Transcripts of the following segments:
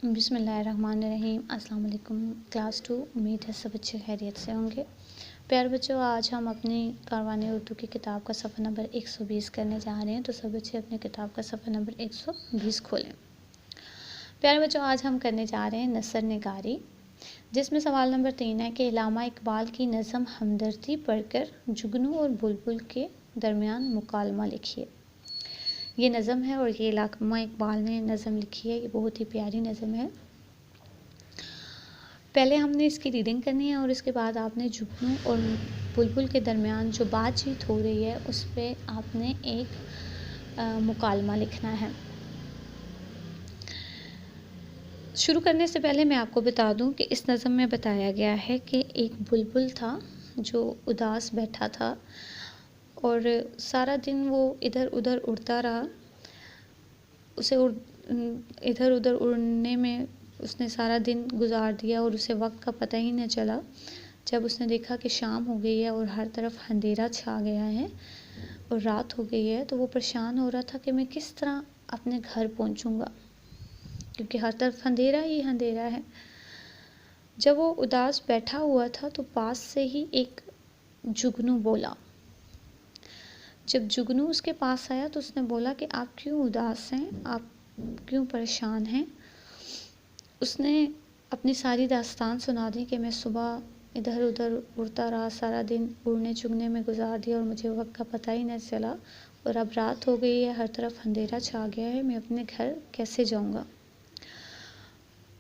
بسم اللہ الرحمن الرحیم۔ السلام علیکم کلاس 2، امید ہے سب اچھے خیریت سے ہوں گے۔ پیارے بچوں، آج ہم اپنی کاروان اردو کی کتاب کا صفحہ نمبر 120 کرنے جا رہے ہیں، تو سب بچے اپنی کتاب کا صفحہ نمبر 120 کھولیں۔ پیارے بچوں، آج ہم کرنے جا رہے ہیں نثر نگاری، جس میں سوال نمبر 3 ہے کہ علامہ اقبال کی نظم ہمدردی پڑھ کر جگنو اور بلبل کے درمیان مکالمہ لکھیے۔ یہ نظم ہے اور یہ علامہ اقبال نے نظم لکھی ہے، یہ بہت ہی پیاری نظم ہے۔ پہلے ہم نے اس کی ریڈنگ کرنی ہے اور اس کے بعد آپ نے جگنو اور بلبل کے درمیان جو بات چیت ہو رہی ہے اس پہ آپ نے ایک مکالمہ لکھنا ہے۔ شروع کرنے سے پہلے میں آپ کو بتا دوں کہ اس نظم میں بتایا گیا ہے کہ ایک بلبل تھا جو اداس بیٹھا تھا اور سارا دن وہ ادھر ادھر اڑتا رہا۔ اسے ادھر ادھر اڑنے میں اس نے سارا دن گزار دیا اور اسے وقت کا پتہ ہی نہ چلا۔ جب اس نے دیکھا کہ شام ہو گئی ہے اور ہر طرف اندھیرا چھا گیا ہے اور رات ہو گئی ہے، تو وہ پریشان ہو رہا تھا کہ میں کس طرح اپنے گھر پہنچوں گا، کیونکہ ہر طرف اندھیرا ہی اندھیرا ہے۔ جب وہ اداس بیٹھا ہوا تھا تو پاس سے ہی ایک جگنو بولا۔ جب جگنو اس کے پاس آیا تو اس نے بولا کہ آپ کیوں اداس ہیں، آپ کیوں پریشان ہیں۔ اس نے اپنی ساری داستان سنا دی کہ میں صبح ادھر ادھر اڑتا رہا، سارا دن اڑنے چگنے میں گزار دیا اور مجھے وقت کا پتہ ہی نہ چلا، اور اب رات ہو گئی ہے، ہر طرف اندھیرا چھا گیا ہے، میں اپنے گھر کیسے جاؤں گا۔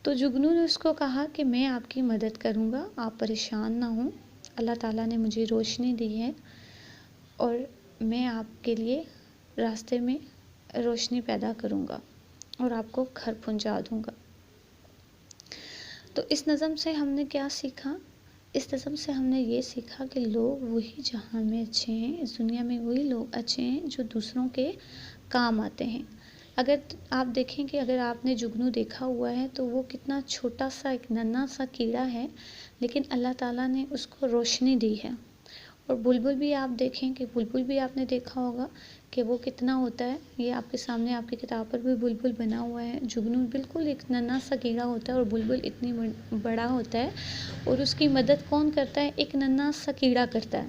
تو جگنو نے اس کو کہا کہ میں آپ کی مدد کروں گا، آپ پریشان نہ ہوں، اللہ تعالیٰ نے مجھے روشنی دی ہے اور میں آپ کے لیے راستے میں روشنی پیدا کروں گا اور آپ کو گھر پہنچا دوں گا۔ تو اس نظم سے ہم نے کیا سیکھا؟ اس نظم سے ہم نے یہ سیکھا کہ لوگ وہی جہان میں اچھے ہیں، اس دنیا میں وہی لوگ اچھے ہیں جو دوسروں کے کام آتے ہیں۔ اگر آپ دیکھیں کہ اگر آپ نے جگنو دیکھا ہوا ہے تو وہ کتنا چھوٹا سا ایک ننھا سا کیڑا ہے، لیکن اللہ تعالیٰ نے اس کو روشنی دی ہے۔ اور بلبل بھی آپ دیکھیں کہ بلبل بھی آپ نے دیکھا ہوگا کہ وہ کتنا ہوتا ہے، یہ آپ کے سامنے آپ کی کتاب پر بھی بلبل بنا ہوا ہے۔ جگنو بالکل ایک ننھا سا کیڑا ہوتا ہے اور بلبل اتنی بڑا ہوتا ہے، اور اس کی مدد کون کرتا ہے؟ ایک ننھا سا کیڑا کرتا ہے۔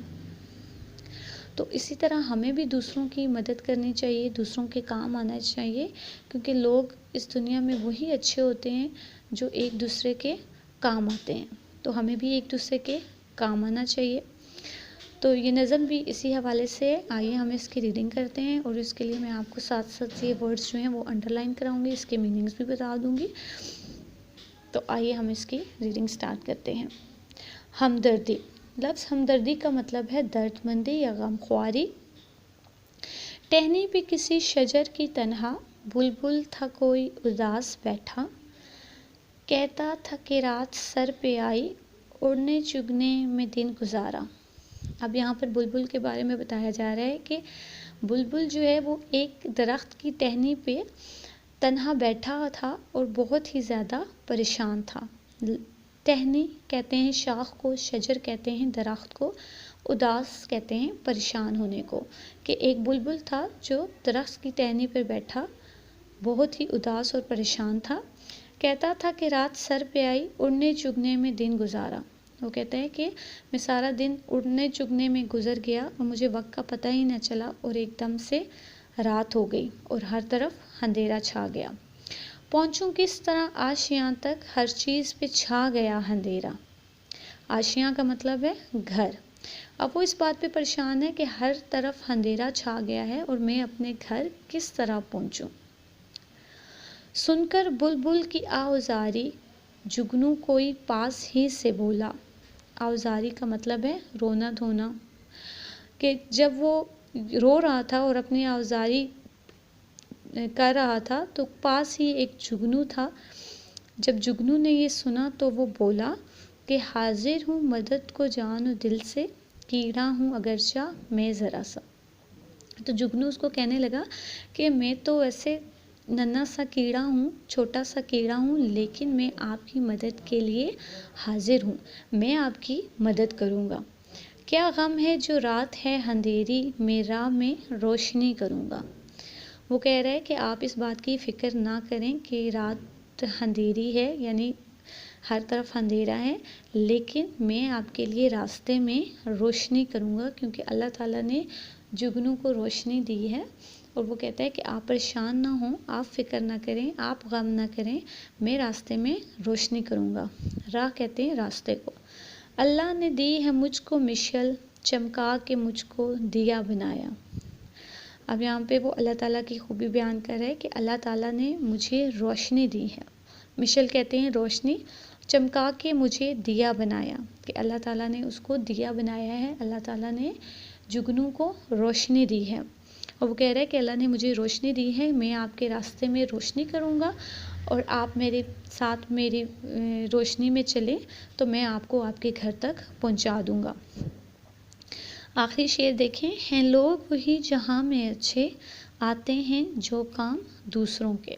تو اسی طرح ہمیں بھی دوسروں کی مدد کرنی چاہیے، دوسروں کے کام آنا چاہیے، کیونکہ لوگ اس دنیا میں وہی اچھے ہوتے ہیں جو ایک دوسرے کے کام آتے ہیں۔ تو ہمیں بھی ایک دوسرے کے کام آنا چاہیے۔ تو یہ نظم بھی اسی حوالے سے، آئیے ہم اس کی ریڈنگ کرتے ہیں، اور اس کے لیے میں آپ کو ساتھ ساتھ یہ ورڈز جو ہیں وہ انڈر لائن کراؤں گی، اس کے میننگز بھی بتا دوں گی۔ تو آئیے ہم اس کی ریڈنگ سٹارٹ کرتے ہیں۔ ہمدردی۔ لفظ ہمدردی کا مطلب ہے درد مندی یا غم خواری۔ ٹہنی پہ کسی شجر کی تنہا، بلبل تھا کوئی اداس بیٹھا، کہتا تھا کہ رات سر پہ آئی، اڑنے چگنے میں دن گزارا۔ اب یہاں پر بلبل کے بارے میں بتایا جا رہا ہے کہ بلبل جو ہے وہ ایک درخت کی ٹہنی پہ تنہا بیٹھا تھا اور بہت ہی زیادہ پریشان تھا۔ ٹہنی کہتے ہیں شاخ کو، شجر کہتے ہیں درخت کو، اداس کہتے ہیں پریشان ہونے کو، کہ ایک بلبل تھا جو درخت کی ٹہنی پر بیٹھا بہت ہی اداس اور پریشان تھا، کہتا تھا کہ رات سر پہ آئی، اڑنے چگنے میں دن گزارا۔ وہ کہتا ہے کہ میں سارا دن اڑنے چگنے میں گزر گیا اور مجھے وقت کا پتہ ہی نہ چلا، اور ایک دم سے رات ہو گئی اور ہر طرف اندھیرا چھا گیا۔ پہنچوں کس طرح آشیاں تک، ہر چیز پہ چھا گیا اندھیرا۔ آشیاں کا مطلب ہے گھر۔ اب وہ اس بات پہ پریشان ہے کہ ہر طرف اندھیرا چھا گیا ہے اور میں اپنے گھر کس طرح پہنچوں۔ سن کر بلبل کی آوازاری، جگنو کوئی پاس ہی سے بولا۔ آوازاری کا مطلب ہے رونا دھونا، کہ جب وہ رو رہا تھا اور اپنی آوازاری کر رہا تھا تو پاس ہی ایک جگنو تھا۔ جب جگنو نے یہ سنا تو وہ بولا کہ حاضر ہوں مدد کو جان و دل سے، کیڑا ہوں اگرچہ میں ذرا سا۔ تو جگنو اس کو کہنے لگا کہ میں تو ایسے ننھا سا کیڑا ہوں، چھوٹا سا کیڑا ہوں، لیکن میں آپ کی مدد کے لیے حاضر ہوں، میں آپ کی مدد کروں گا۔ کیا غم ہے جو رات ہے اندھیری، میں راہ میں روشنی کروں گا۔ وہ کہہ رہا ہے کہ آپ اس بات کی فکر نہ کریں کہ رات اندھیری ہے، یعنی ہر طرف اندھیرا ہے، لیکن میں آپ کے لیے راستے میں روشنی کروں گا، کیونکہ اللہ تعالیٰ نے جگنو کو روشنی دی ہے۔ اور وہ کہتا ہے کہ آپ پریشان نہ ہوں، آپ فکر نہ کریں، آپ غم نہ کریں، میں راستے میں روشنی کروں گا۔ راہ کہتے ہیں راستے کو۔ اللہ نے دی ہے مجھ کو مشل، چمکا کے مجھ کو دیا بنایا۔ اب یہاں پہ وہ اللہ تعالیٰ کی خوبی بیان کر رہے ہیں کہ اللہ تعالیٰ نے مجھے روشنی دی ہے۔ مشل کہتے ہیں روشنی، چمکا کے مجھے دیا بنایا، کہ اللہ تعالیٰ نے اس کو دیا بنایا ہے، اللہ تعالیٰ نے جگنو کو روشنی دی ہے۔ اور وہ کہہ رہا ہے کہ اللہ نے مجھے روشنی دی ہے، میں آپ کے راستے میں روشنی کروں گا، اور آپ میرے ساتھ میری روشنی میں چلیں تو میں آپ کو آپ کے گھر تک پہنچا دوں گا۔ آخری شعر دیکھیں، ہیں لوگ وہی جہاں میں اچھے، آتے ہیں جو کام دوسروں کے۔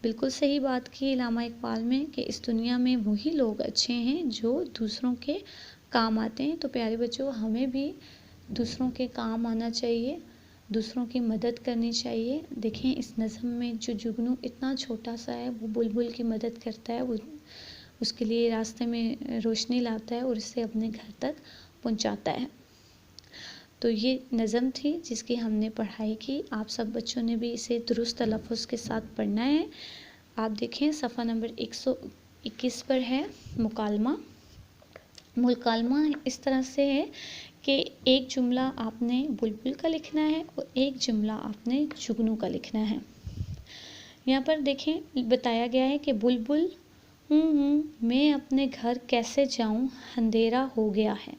بالکل صحیح بات کی علامہ اقبال میں کہ اس دنیا میں وہی لوگ اچھے ہیں جو دوسروں کے کام آتے ہیں۔ تو پیارے بچوں، ہمیں بھی دوسروں کے کام آنا چاہیے، دوسروں کی مدد کرنی چاہیے۔ دیکھیں اس نظم میں جو جگنو اتنا چھوٹا سا ہے، وہ بلبل کی مدد کرتا ہے، وہ اس کے لیے راستے میں روشنی لاتا ہے اور اسے اپنے گھر تک پہنچاتا ہے۔ تو یہ نظم تھی جس کی ہم نے پڑھائی کی۔ آپ سب بچوں نے بھی اسے درست تلفظ کے ساتھ پڑھنا ہے۔ آپ دیکھیں صفحہ نمبر 121 پر ہے مکالمہ۔ مکالمہ اس طرح سے ہے کہ ایک جملہ آپ نے بلبل کا لکھنا ہے اور ایک جملہ آپ نے جگنو کا لکھنا ہے۔ یہاں پر دیکھیں بتایا گیا ہے کہ بلبل میں اپنے گھر کیسے جاؤں، اندھیرا ہو گیا ہے۔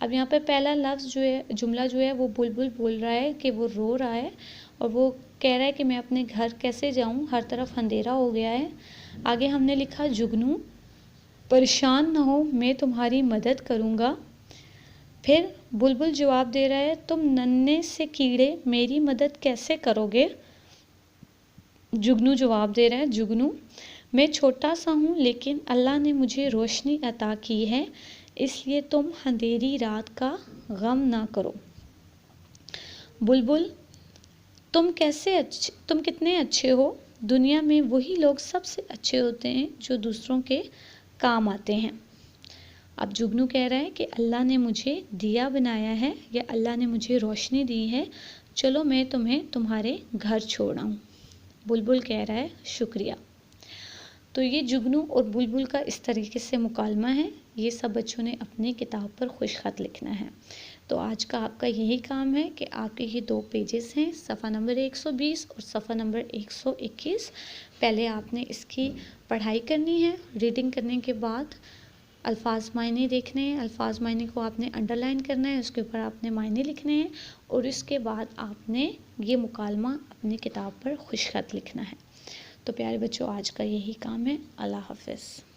اب یہاں پر پہلا لفظ جو ہے، جملہ جو ہے، وہ بلبل بول رہا ہے کہ وہ رو رہا ہے اور وہ کہہ رہا ہے کہ میں اپنے گھر کیسے جاؤں، ہر طرف اندھیرا ہو گیا ہے۔ آگے ہم نے لکھا جگنو، پریشان نہ ہو میں تمہاری مدد کروں گا۔ پھر بلبل جواب دے رہا ہے، تم ننھے سے کیڑے میری مدد کیسے کرو گے؟ جگنو جواب دے رہا ہے، جگنو میں چھوٹا سا ہوں لیکن اللہ نے مجھے روشنی عطا کی ہے، اس لیے تم اندھیری رات کا غم نہ کرو۔ بلبل، تم کتنے اچھے ہو، دنیا میں وہی لوگ سب سے اچھے ہوتے ہیں جو دوسروں کے کام آتے ہیں۔ اب جگنو کہہ رہا ہے کہ اللہ نے مجھے دیا بنایا ہے، یا اللہ نے مجھے روشنی دی ہے، چلو میں تمہیں تمہارے گھر چھوڑاؤں۔ بلبل کہہ رہا ہے شکریہ۔ تو یہ جگنو اور بلبل کا اس طریقے سے مکالمہ ہے۔ یہ سب بچوں نے اپنی کتاب پر خوش خط لکھنا ہے۔ تو آج کا آپ کا یہی کام ہے کہ آپ کے یہ 2 پیجز ہیں، صفحہ نمبر 120 اور صفحہ نمبر 121۔ پہلے آپ نے اس کی پڑھائی کرنی ہے۔ ریڈنگ کرنے کے بعد الفاظ معنی دیکھنے ہیں، الفاظ معنی کو آپ نے انڈر لائن کرنا ہے، اس کے اوپر آپ نے معنی لکھنے ہیں، اور اس کے بعد آپ نے یہ مکالمہ اپنی کتاب پر خوش خط لکھنا ہے۔ تو پیارے بچوں، آج کا یہی کام ہے۔ اللہ حافظ۔